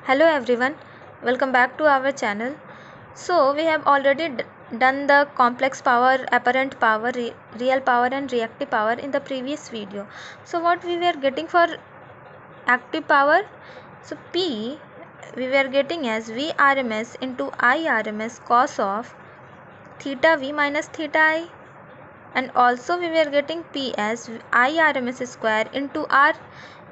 Hello everyone, welcome back to our channel. So we have already done the complex power, apparent power, real power and reactive power in the previous video. So what we were getting for active power? So P we were getting as V RMS into I RMS cos of theta V minus theta I, and also we were getting P as I RMS square into R.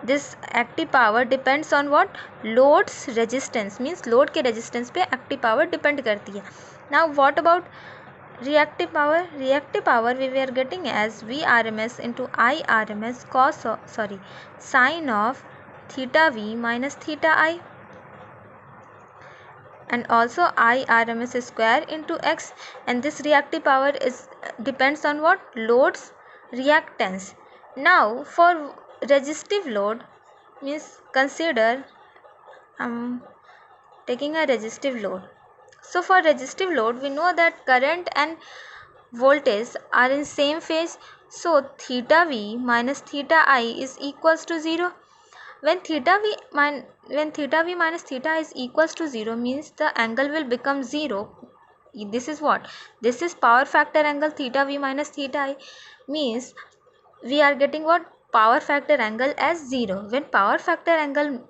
This active power depends on what? Load's resistance, means load के resistance पे active power depend करती है. Now what about reactive power? Reactive power we were getting as V RMS into I RMS cos of, sine of theta V minus theta I, and also I RMS square into X, and this reactive power is depends on what? Load's reactance. Now for resistive load, means consider taking a resistive load. So for resistive load we know that current and voltage are in same phase, so theta V minus theta I is equals to 0. When theta V minus theta is equals to 0 means the angle will become 0. This is what? This is power factor angle theta V minus theta I, means we are getting what? Power factor angle as 0. When power factor angle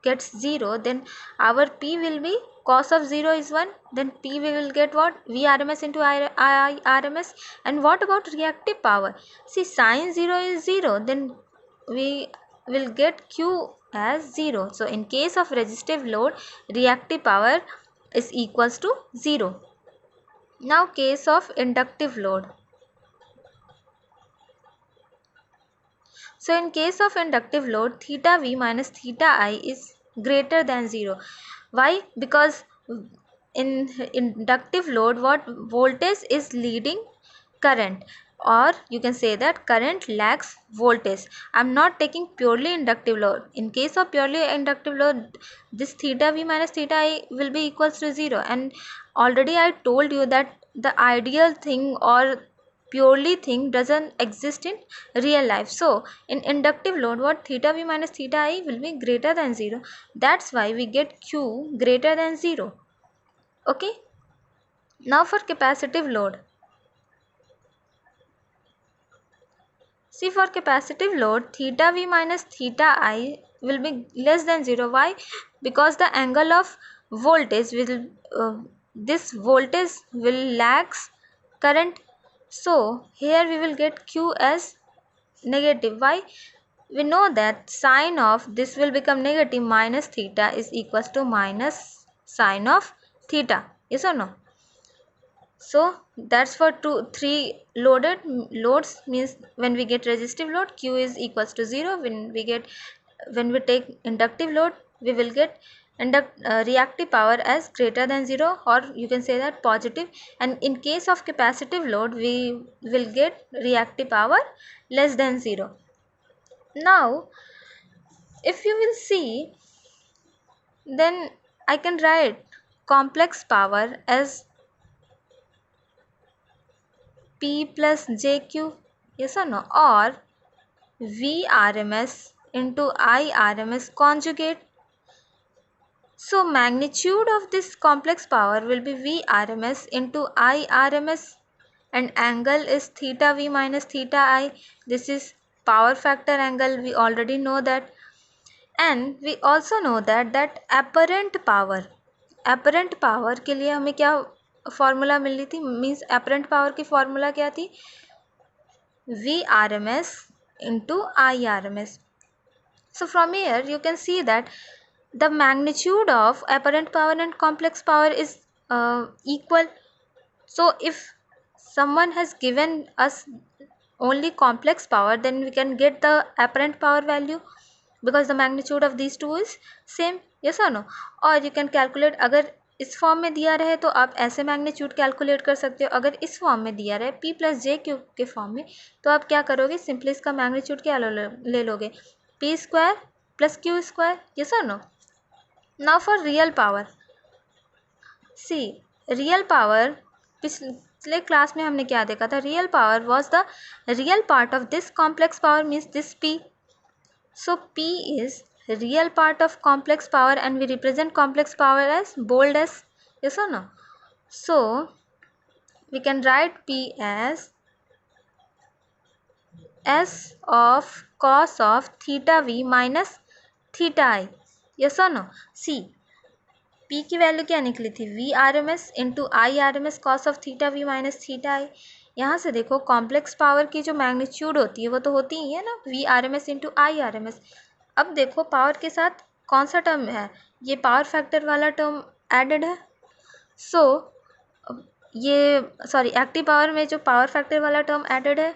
gets 0, then our P will be cos of 0 is 1, then P we will get what? V RMS into I RMS. And what about reactive power? See, sine 0 is 0, then we will get Q as 0. So in case of resistive load, reactive power is equals to 0. Now case of inductive load. So in case of inductive load, theta V minus theta I is greater than 0. Why? Because in inductive load, what? Voltage is leading current, or you can say that current lags voltage. I am not taking purely inductive load. In case of purely inductive load, this theta V minus theta I will be equals to 0, and already I told you that the ideal thing or purely thing doesn't exist in real life. So in inductive load, what? Theta V minus theta I will be greater than 0. That's why we get Q greater than 0. Okay. Now for capacitive load. See, for capacitive load, theta V minus theta I will be less than 0. Why? Because the angle of voltage will, this voltage will lags current. So here we will get Q as negative. Why? We know that sine of this will become negative, minus theta is equals to minus sine of theta. Yes or no? So that's for 3 loads, means when we get resistive load, Q is equals to 0. When we take inductive load, we will get reactive power as greater than 0, or you can say that positive. And in case of capacitive load, we will get reactive power less than 0. Now if you will see, then I can write complex power as P plus JQ, yes or no, or V RMS into I RMS conjugate. So magnitude of this complex power will be V RMS into I RMS, and angle is theta V minus theta I. This is power factor angle, we already know that. And we also know that apparent power के लिए हमें क्या formula मिल रही थी, means apparent power की formula क्या थी? V RMS into I RMS. So from here you can see that the magnitude of apparent power and complex power is equal. So if someone has given us only complex power, then we can get the apparent power value, because the magnitude of these two is same. Yes or no? और you can calculate, अगर इस form में दिया रहे तो आप ऐसे magnitude calculate कर सकते हो. अगर इस फॉर्म में दिया रहे P प्लस जे क्यू के फॉर्म में, तो आप क्या करोगे? सिंपली इसका मैग्नीट्यूड क्या ले लोगे? P square plus Q square. Yes और no? Now for real power. See, real power पिछले क्लास में हमने क्या देखा था? Real power was the real part of this complex power, means this P. So P is real part of complex power and we represent complex power as bold S. Yes or no? So we can write P as S of cos of theta V minus theta I. Yes or no? See, P की value क्या निकली थी? V R M S into I R M S cos of theta V minus theta I. यहाँ से देखो complex power की जो magnitude होती है वो तो होती ही है ना, V R M S into I R M S. अब देखो पावर के साथ कौन सा टर्म है? ये पावर फैक्टर वाला टर्म एडेड है. सो ये सॉरी एक्टिव पावर में जो पावर फैक्टर वाला टर्म एडेड है,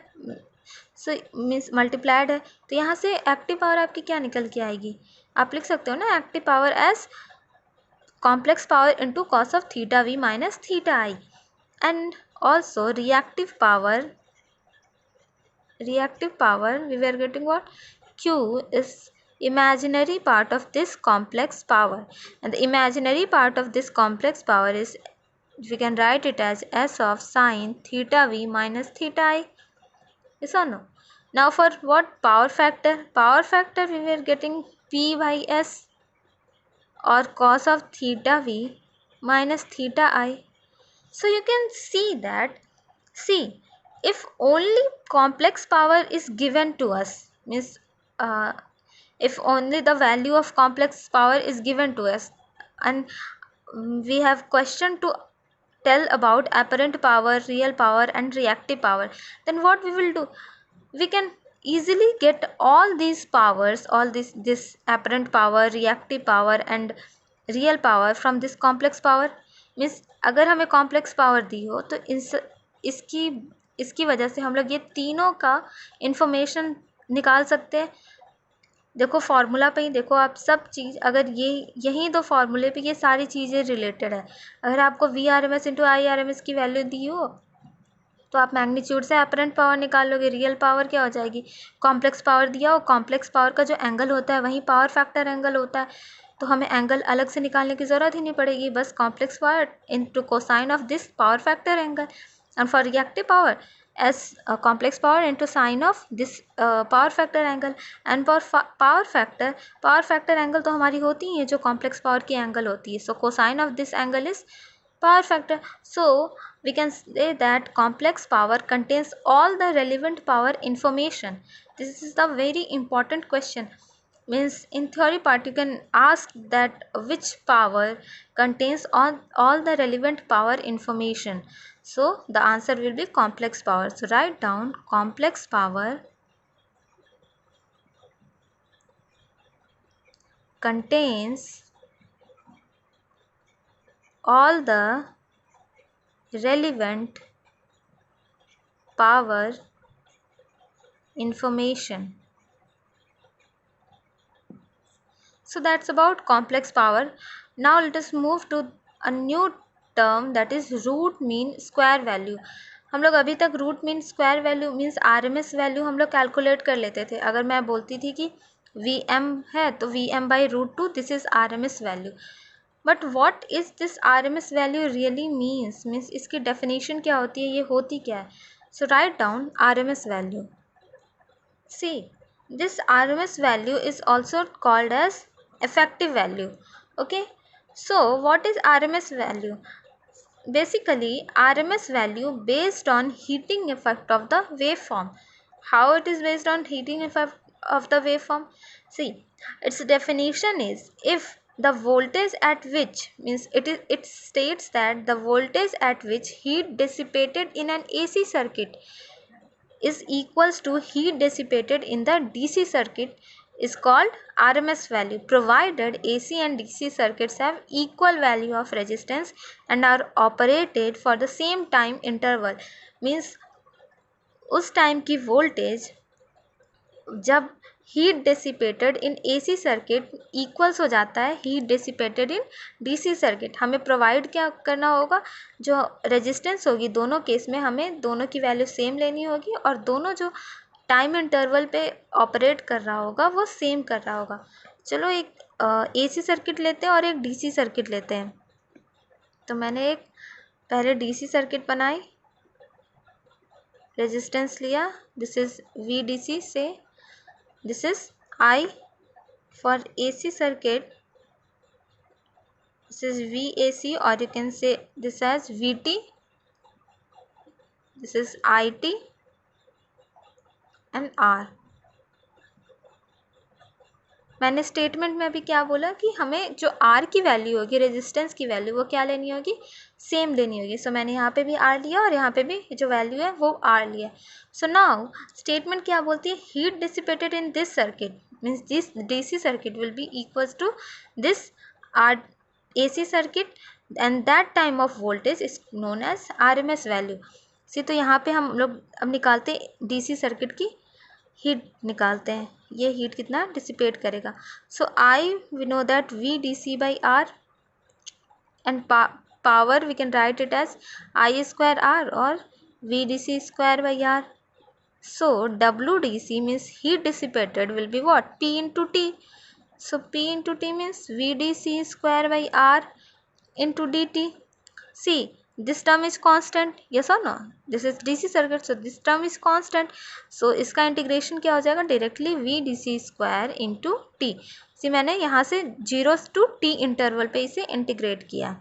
सो मीन्स मल्टीप्लाइड है. तो यहाँ से एक्टिव पावर आपकी क्या निकल के आएगी? आप लिख सकते हो ना active power as complex power into cos of theta v minus theta I. And also reactive power we were getting what? Q is imaginary part of this complex power, and the imaginary part of this complex power is, we can write it as S of sine theta v minus theta I. Yes or no? Now for what? Power factor we were getting P by S or cos of theta v minus theta I. So you can see that, see, if only complex power is given to us, means if only the value of complex power is given to us and we have question to tell about apparent power, real power and reactive power, then what we will do? We can easily get all these powers, all this apparent power, reactive power and real power from this complex power. Means अगर हमें complex power दी हो तो इसकी वजह से हम लोग ये तीनों का इंफॉर्मेशन निकाल सकते हैं. देखो फार्मूला पे ही देखो आप सब चीज़, अगर यही दो फार्मूले पे ये सारी चीज़ें रिलेटेड है. अगर आपको V R M S into I R M S की वैल्यू दी हो तो आप मैग्नीट्यूड से अपरेंट पावर निकाल लोगे. रियल पावर क्या हो जाएगी? कॉम्प्लेक्स पावर दिया हो, कॉम्प्लेक्स पावर का जो एंगल होता है वही पावर फैक्टर एंगल होता है, तो हमें एंगल अलग से निकालने की ज़रूरत ही नहीं पड़ेगी. बस complex power into cosine of this power factor angle. And for reactive power S complex power into sine of this power factor angle. And for power factor angle तो हमारी होती ही है जो कॉम्प्लेक्स पावर की एंगल होती है. So cosine of this angle is power factor. So we can say that complex power contains all the relevant power information. This is the very important question. Means in theory part you can ask that which power contains all the relevant power information. So the answer will be complex power. So write down complex power contains all the relevant power information. So that's about complex power. Now let us move to a new term, that is root mean square value. हम लोग अभी तक root mean square value means R M S value हम लोग calculate कर लेते थे. अगर मैं बोलती थी कि वी एम है तो V M by root two this is R M S value. But what is this R M S value really means इसकी डेफिनेशन क्या होती है, ये होती क्या है? So write down R M S value. See this R M S value is also called as effective value. Okay, so what is RMS value? Basically RMS value based on heating effect of the waveform. How it is based on heating effect of the waveform? See, its definition is, if the voltage at which, means it states that the voltage at which heat dissipated in an AC circuit is equals to heat dissipated in the DC circuit is called RMS value, provided AC and DC circuits have equal value of resistance and are operated for the same time interval. Means उस time की voltage जब heat dissipated in AC circuit equals हो जाता है heat dissipated in DC circuit. हमें provide क्या करना होगा? जो रेजिस्टेंस होगी दोनों केस में हमें दोनों की वैल्यू सेम लेनी होगी और दोनों जो टाइम इंटरवल पे ऑपरेट कर रहा होगा वो सेम कर रहा होगा. चलो एक AC सर्किट लेते हैं और एक DC सर्किट लेते हैं. तो मैंने एक पहले DC सर्किट बनाई, रेजिस्टेंस लिया, दिस इज़ VDC से, this is I for AC circuit, this is VAC, or you can say this as VT, this is IT and R. मैंने स्टेटमेंट में अभी क्या बोला कि हमें जो R की वैल्यू होगी, रेजिस्टेंस की वैल्यू, वो क्या लेनी होगी, सेम लेनी होगी. सो मैंने यहाँ पे भी R लिया और यहाँ पे भी जो वैल्यू है वो R लिया. सो नाउ स्टेटमेंट क्या बोलती है, heat dissipated in this circuit means this DC circuit will be equals to this R AC circuit and that time of voltage is known as RMS value. See तो यहाँ पे हम लोग अब निकालते हैं DC सर्किट की हीट निकालते हैं. ये हीट कितना डिसिपेट करेगा. So I we know that V D C by R and power we can write it as I square R और V D C square by R. So W D C means heat dissipated will be watt, P into T. So P into T means V D C square by R into D T. See, this term is constant, yes or no? This is DC circuit, so this term is constant. So इसका integration क्या हो जाएगा, directly V D C square into T. See मैंने यहाँ से 0 to t interval पे इसे integrate किया.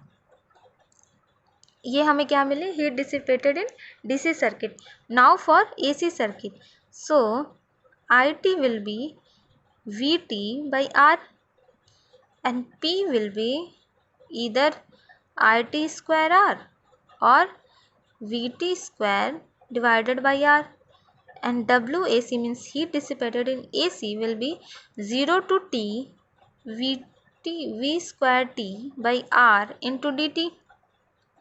ये हमें क्या मिले, heat dissipated in DC circuit. Now for AC circuit, so IT will be VT by R and P will be either IT square R or VT square divided by R, and WAC means heat dissipated in AC will be 0 to T V square T by R into dt.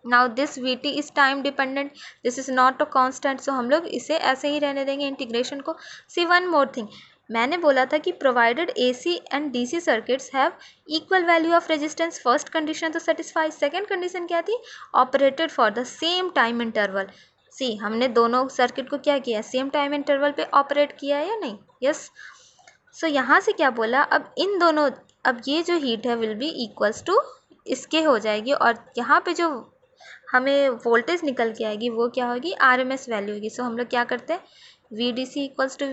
Now this VT is time dependent, this is not a constant, so हम लोग इसे ऐसे ही रहने देंगे integration को. See one more thing, मैंने बोला था कि provided AC and DC circuits have equal value of resistance. First condition तो सेटिस्फाई. सेकेंड कंडीशन क्या थी, operated for the same time interval. See हमने दोनों सर्किट को क्या किया, सेम टाइम इंटरवल पे ऑपरेट किया है या नहीं, यस. सो यहाँ से क्या बोला, अब इन दोनों, अब ये जो हीट है विल बी इक्वल्स टू इसके हो जाएगी, और यहाँ पे जो हमें वोल्टेज निकल के आएगी वो क्या होगी, RMS वैल्यू होगी. सो हम लोग क्या करते हैं, VDC equals to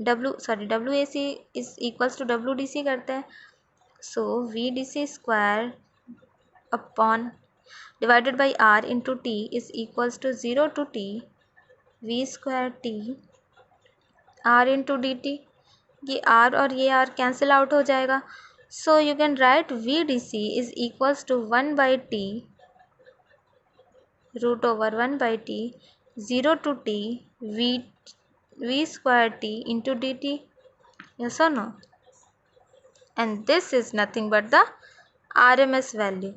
WAC is equals to WDC करते हैं. So VDC square upon divided by R into T is equals to 0 to T V स्क्वायर T R into D T. ये R और ये R कैंसिल आउट हो जाएगा. So you can write VDC is equals to 1 by T root over 1 by T 0 to T V square T into dt, yes or no? And this is nothing but the RMS value.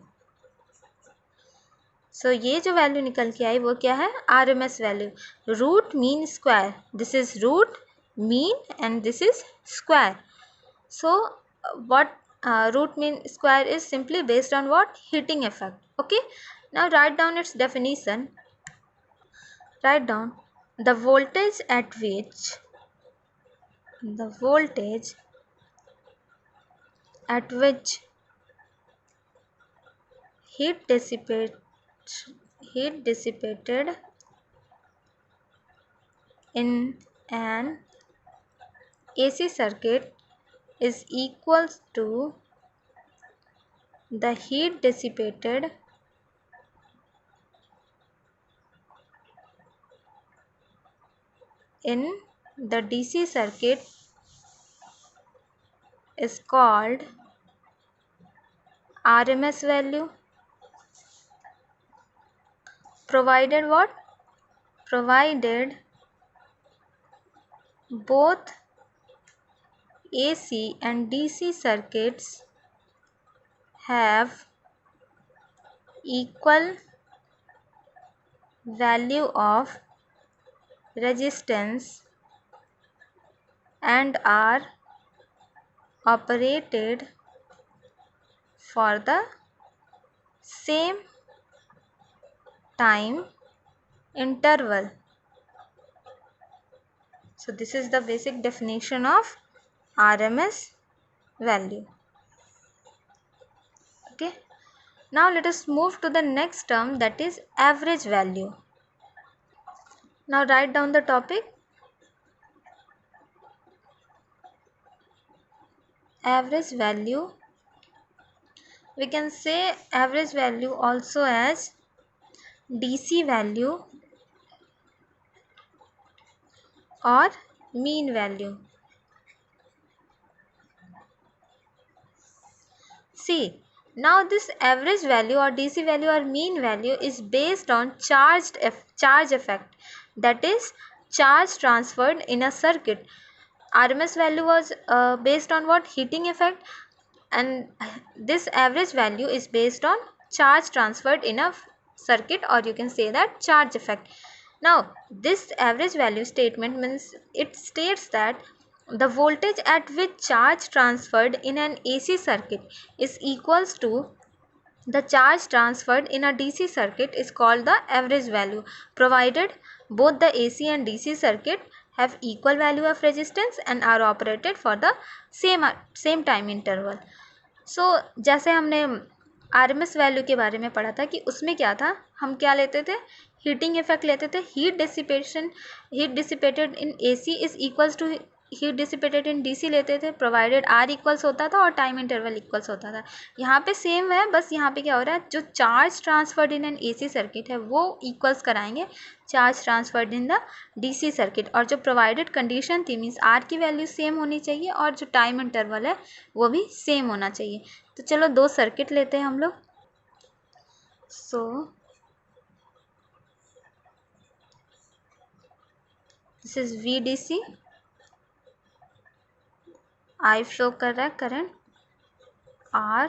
So ये जो value निकल के आई वो क्या है, RMS value. Root mean square, this is root mean and this is square. So what root mean square is simply based on what, heating effect. Okay, now write down its definition. Write down the voltage at which heat dissipated in an AC circuit is equals to the heat dissipated in the DC circuit is called RMS value, provided what, provided both AC and DC circuits have equal value of resistance and are operated for the same time interval. So this is the basic definition of RMS value. Okay, now let us move to the next term, that is average value. Now write down the topic. average value, we can say average value also as DC value or mean value. See, now this average value or DC value or mean value is based on charge effect, that is charge transferred in a circuit. RMS value was based on what? Heating effect, and this average value is based on charge transferred in a circuit, or you can say that charge effect. Now this average value statement means it states that the voltage at which charge transferred in an AC circuit is equals to the charge transferred in a DC circuit is called the average value, provided both the AC and DC circuit have equal value of resistance and are operated for the same time interval. So जैसे हमने RMS value के बारे में पढ़ा था कि उसमें क्या था, हम क्या लेते थे? हीटिंग इफेक्ट लेते थे. Heat dissipated in AC is equals to heat dissipated in DC लेते थे, प्रोवाइडेड R इक्वल्स होता था और टाइम इंटरवल इक्वल्स होता था. यहाँ पे सेम है, बस यहाँ पे क्या हो रहा है, जो charge transferred in an AC circuit है वो इक्वल्स कराएंगे charge transferred in the DC circuit, और जो प्रोवाइडेड कंडीशन थी मीन्स R की वैल्यू सेम होनी चाहिए और जो टाइम इंटरवल है वो भी सेम होना चाहिए. तो चलो दो सर्किट लेते हैं हम लोग. So this is VDC, I flow कर रहा है current R,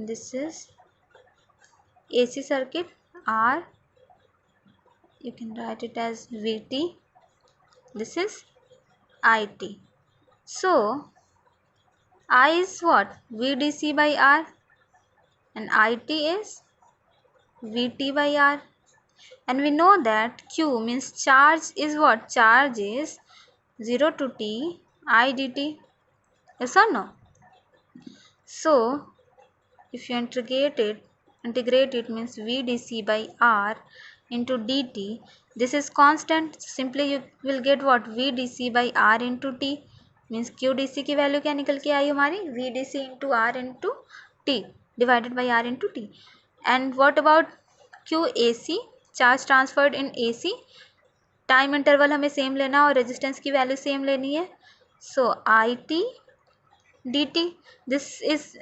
this is AC circuit R, you can write it as VT, this is IT. So I is what? VDC by R and IT is VT by R, and we know that Q means charge is what? Charge is 0 to T I dt, yes or no? So if you integrate it means VDC by R into dt, this is constant, simply you will get what? VDC by R into T, means QDC की value क्या निकल के आई हमारी? VDC into R into T divided by R into T. And what about QAC? Charge transferred in AC, time interval हमें same लेना और resistance की value same लेनी है. सो IT dt, this is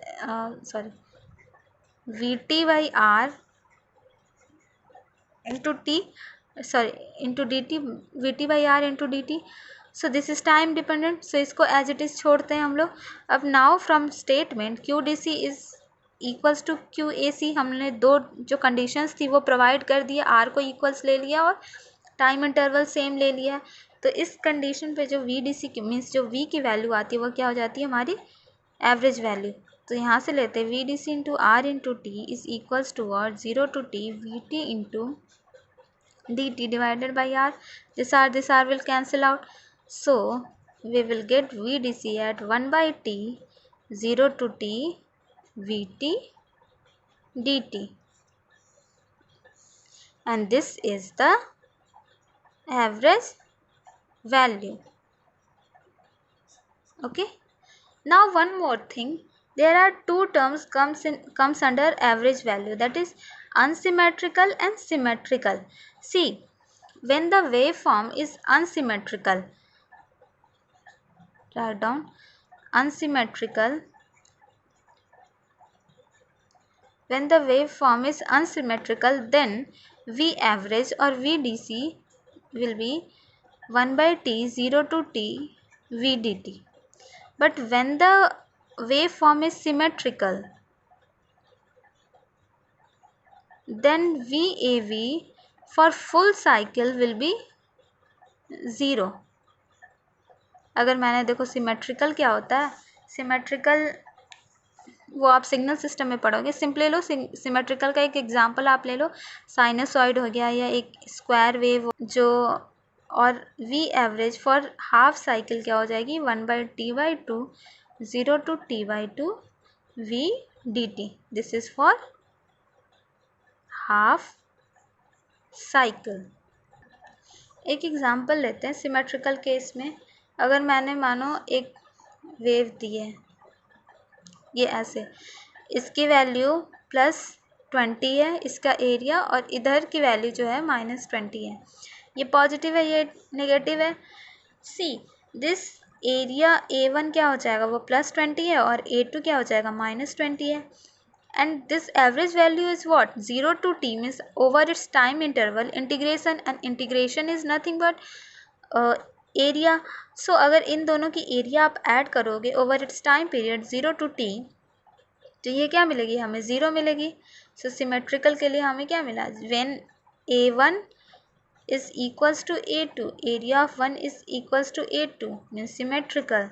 VT by R into dt, VT by R into dt. So this is time dependent, so इसको as it is छोड़ते हैं हम लोग. अब now from statement QDC is equals to QAC, हमने दो जो conditions थी वो provide कर दिया, R को equals ले लिया और टाइम इंटरवल सेम ले लिया. तो इस कंडीशन पे जो VDC की मीन्स जो V की वैल्यू आती है वो क्या हो जाती है? हमारी एवरेज वैल्यू. तो यहाँ से लेते हैं VDC into R into T is equals to और 0 to T VT into dt divided by R. This R will cancel out, so we will get VDC at 1 by T 0 to T VT dt, and this is the average value. Okay, now one more thing, there are two terms comes under average value, that is unsymmetrical and symmetrical. See, when the waveform is unsymmetrical, write down unsymmetrical, when the waveform is unsymmetrical, then V average or VDC will be 1 by T 0 to T VDT. But when the waveform is symmetrical, then VAV for full cycle will be 0. अगर मैंने देखो symmetrical क्या होता है, symmetrical वो आप signal system में पढ़ोगे. सिंपली लो सिमेट्रिकल का एक एग्जांपल आप ले लो, साइनसॉइड हो गया या एक स्क्वायर वेव जो, और V average for half cycle क्या हो जाएगी? 1 by T by 2 0 to T by 2 V dt. This is for half cycle. एक एग्जांपल लेते हैं सिमेट्रिकल केस में. अगर मैंने मानो एक वेव दी है, ये ऐसे, इसकी वैल्यू +20 है इसका एरिया, और इधर की वैल्यू जो है -20 है। ये पॉजिटिव है, ये नेगेटिव है। सी दिस एरिया A1 क्या हो जाएगा, वो +20 है, और A2 क्या हो जाएगा, -20 है। And this average value is what, 0 to t means over its time interval integration, and integration is nothing but area. So अगर इन दोनों की एरिया आप ऐड करोगे over it's time period 0 to t, तो ये क्या मिलेगी, हमें 0 मिलेगी। सो सिमेट्रिकल के लिए हमें क्या मिला, when A1 is equals to A2, area of 1 is equals to A2 means symmetrical,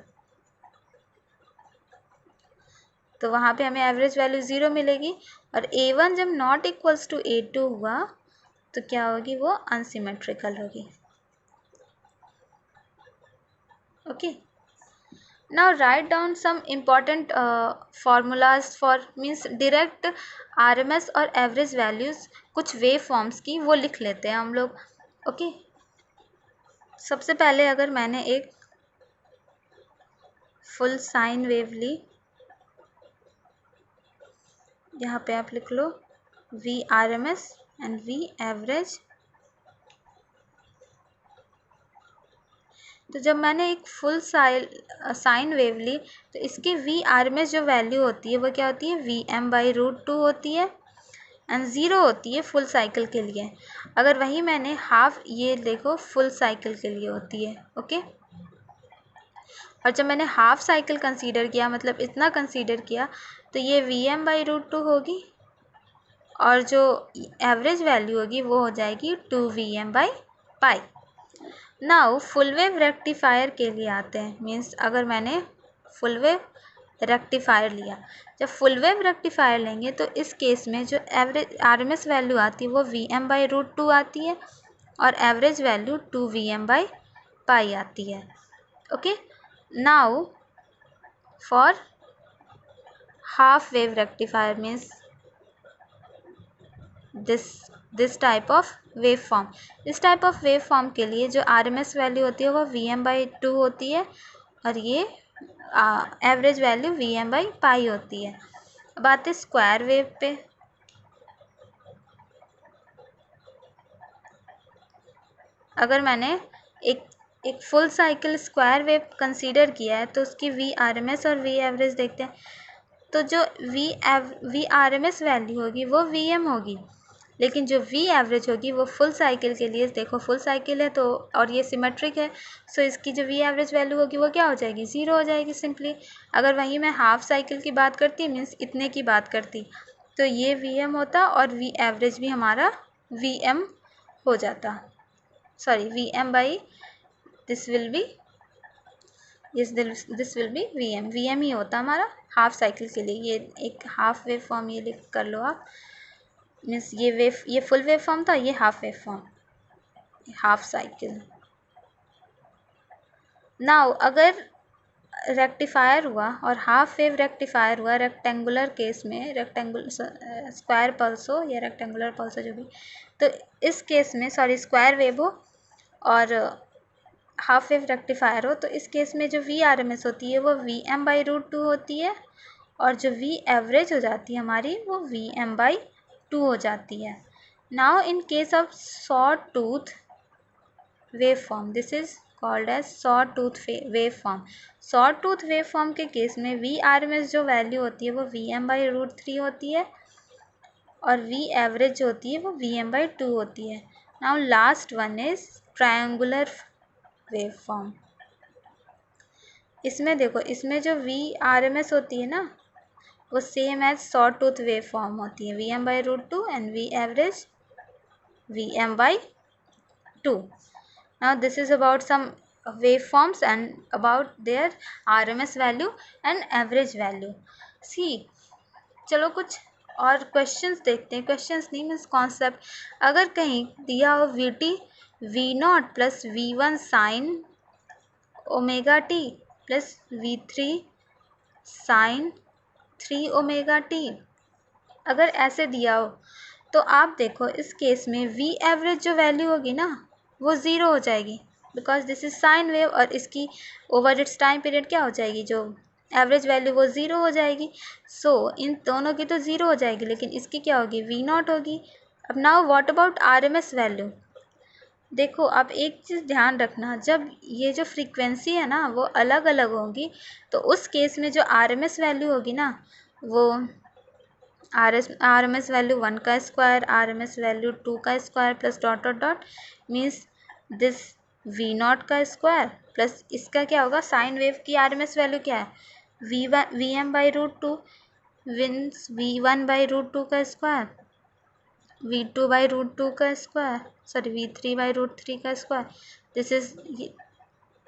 तो वहाँ पे हमें एवरेज वैल्यू 0 मिलेगी। और A1 जब नॉट इक्वल्स टू A2 हुआ तो क्या होगी, वो अनसिमेट्रिकल होगी। Okay, now write down some important formulas for means direct RMS और एवरेज वैल्यूज़ कुछ वेव फॉर्म्स की, वो लिख लेते हैं हम लोग। ओके, सबसे पहले अगर मैंने एक फुल साइन वेव ली, यहाँ पे आप लिख लो VRMS एंड V एवरेज। तो जब मैंने एक फुल साइन वेव ली, तो इसकी VRMS जो वैल्यू होती है वो क्या होती है, Vm/√2 होती है, एंड 0 होती है फुल साइकिल के लिए। अगर वही मैंने हाफ, ये देखो फुल साइकिल के लिए होती है। ओके, और जब मैंने हाफ साइकिल कंसीडर किया, मतलब इतना कंसीडर किया, तो ये Vm/√2 होगी, और जो एवरेज वैल्यू होगी वो हो जाएगी 2Vm/π। Now full wave rectifier के लिए आते हैं, मीन्स अगर मैंने फुल वेव रेक्टिफायर लिया, जब फुल वेव रेक्टिफायर लेंगे तो इस केस में जो एवरेज RMS वैल्यू आती है वो Vm/√2 आती है, और एवरेज वैल्यू 2Vm/π आती है। Okay, now for half wave rectifier means this type of wave form, इस टाइप ऑफ वेव फॉर्म के लिए जो RMS वैल्यू होती है वो Vm/2 होती है, और ये एवरेज वैल्यू Vm/π होती है। अब आते स्क्वायर वेव पे। अगर मैंने एक full cycle square wave consider किया है, तो उसकी VRMS और V एवरेज देखते हैं। तो जो VRMS वैल्यू होगी वो Vm होगी, लेकिन जो V एवरेज होगी वो फुल साइकिल के लिए, देखो फुल साइकिल है तो, और ये सिमेट्रिक है, सो इसकी जो V एवरेज वैल्यू होगी वो क्या हो जाएगी, 0 हो जाएगी सिंपली। अगर वहीं मैं हाफ साइकिल की बात करती, मीन्स इतने की बात करती, तो ये Vm होता और V एवरेज भी हमारा Vm हो जाता, sorry Vm by this will B Vm ही होता हमारा हाफ साइकिल के लिए। ये एक हाफ वेव फॉर्म ये लिख कर लो आप, मीन्स ये फुल वेव फॉर्म था, ये half wave form, half cycle. Now अगर रेक्टिफायर हुआ और हाफ वेव रेक्टिफायर हुआ रेक्टेंगुलर केस में, स्क्वायर पल्स हो या रेक्टेंगुलर पल्स हो जो भी, तो इस केस में सॉरी स्क्वायर वेव हो और हाफ वेव रेक्टिफायर हो, तो इस केस में जो VRMS होती है वो Vm/√2 होती है, और जो V एवरेज हो जाती है हमारी वो Vm/2 हो जाती है। Now in case of saw tooth wave form, this is called as saw tooth wave form. Saw tooth wave form के केस में VRMS जो वैल्यू होती है वो Vm/√3 होती है, और V एवरेज जो होती है वो Vm/2 होती है। Now last one is triangular wave form. इसमें देखो, इसमें जो VRMS होती है ना वो same as saw tooth wave form होती है, Vm/√2 and V average Vm/2। Now this is about some waveforms and about their RMS value and average value. See, चलो कुछ और क्वेश्चंस देखते हैं, क्वेश्चंस नहीं मीन्स कॉन्सेप्ट। अगर कहीं दिया हो VT V0 plus V1 sine omega T plus V3 sine 3 omega T, अगर ऐसे दिया हो तो आप देखो इस केस में V एवरेज जो वैल्यू होगी ना वो 0 हो जाएगी, because this is sine wave, और इसकी ओवर इट्स टाइम पीरियड क्या हो जाएगी, जो एवरेज वैल्यू वो ज़ीरो हो जाएगी। सो इन दोनों की तो ज़ीरो हो जाएगी, लेकिन इसकी क्या होगी, वी नॉट होगी। अब now what about R M S value. देखो अब एक चीज़ ध्यान रखना, जब ये जो फ्रीक्वेंसी है ना वो अलग अलग होगी, तो उस केस में जो आर एम एस वैल्यू होगी ना, वो आर एम एस वैल्यू 1 का square, R M S value 2 का square plus dot dot dot means this V naught का स्क्वायर प्लस इसका क्या होगा, साइन वेव की आर एम एस वैल्यू क्या है, V M by root two, means V1 by root two का square, V2 by root two का square, sorry V3 by root three का square, this is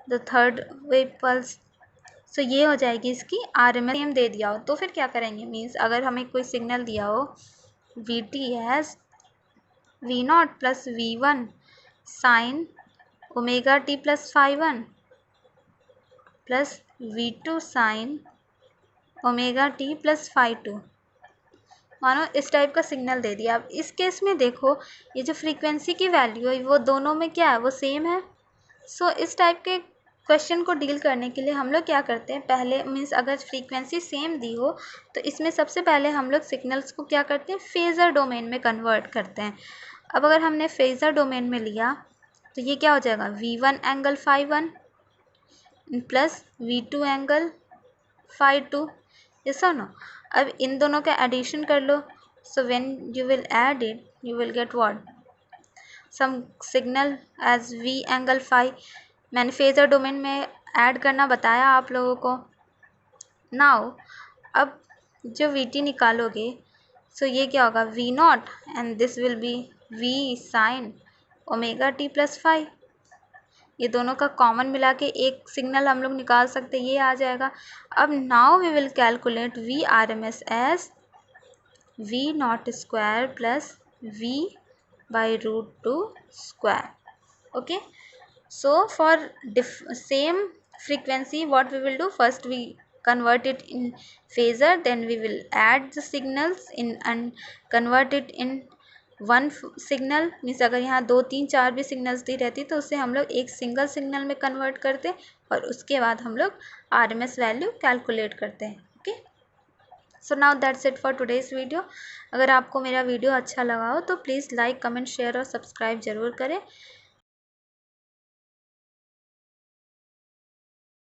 the third wave pulse. So ये हो जाएगी इसकी are M S. Same दे दिया हो तो फिर क्या करेंगे, मीन्स अगर हमें कोई सिग्नल दिया हो VT as V0 plus V1 sine omega T plus phi one plus V2 sine omega T plus phi two, मानो इस टाइप का सिग्नल दे दिया। अब इस केस में देखो ये जो फ्रीक्वेंसी की वैल्यू है वो दोनों में क्या है, वो सेम है। सो इस टाइप के क्वेश्चन को डील करने के लिए हम लोग क्या करते हैं, पहले मीन्स अगर फ्रीक्वेंसी सेम दी हो तो इसमें सबसे पहले हम लोग सिग्नल्स को क्या करते हैं, फेज़र डोमेन में कन्वर्ट करते हैं। अब अगर हमने फेज़र डोमेन में लिया तो ये क्या हो जाएगा, V1 angle phi one plus V2 angle phi two, ये सो नो। अब इन दोनों का एडिशन कर लो, so when you will add it you will get what, sum signal as V angle phi. मैंने फेज़र डोमेन में ऐड करना बताया आप लोगों को। नाउ अब जो VT निकालोगे, सो ये क्या होगा, V0 and this will be V sine omega T plus phi. ये दोनों का कॉमन मिला के एक सिग्नल हम लोग निकाल सकते हैं, ये आ जाएगा। अब now we will calculate V R M S as V nought square plus V by root two square. Okay, so for same frequency what we will do, first we convert it in phasor, then we will add the signals in and convert it in one signal, means अगर यहाँ 2 3 4 भी signals दी रहती तो उससे हम लोग एक single signal में कन्वर्ट करते और उसके बाद हम लोग R M S value calculate करते हैं। Okay, so now that's it for today's video. अगर आपको मेरा वीडियो अच्छा लगा हो तो प्लीज़ लाइक कमेंट शेयर और सब्सक्राइब ज़रूर करें।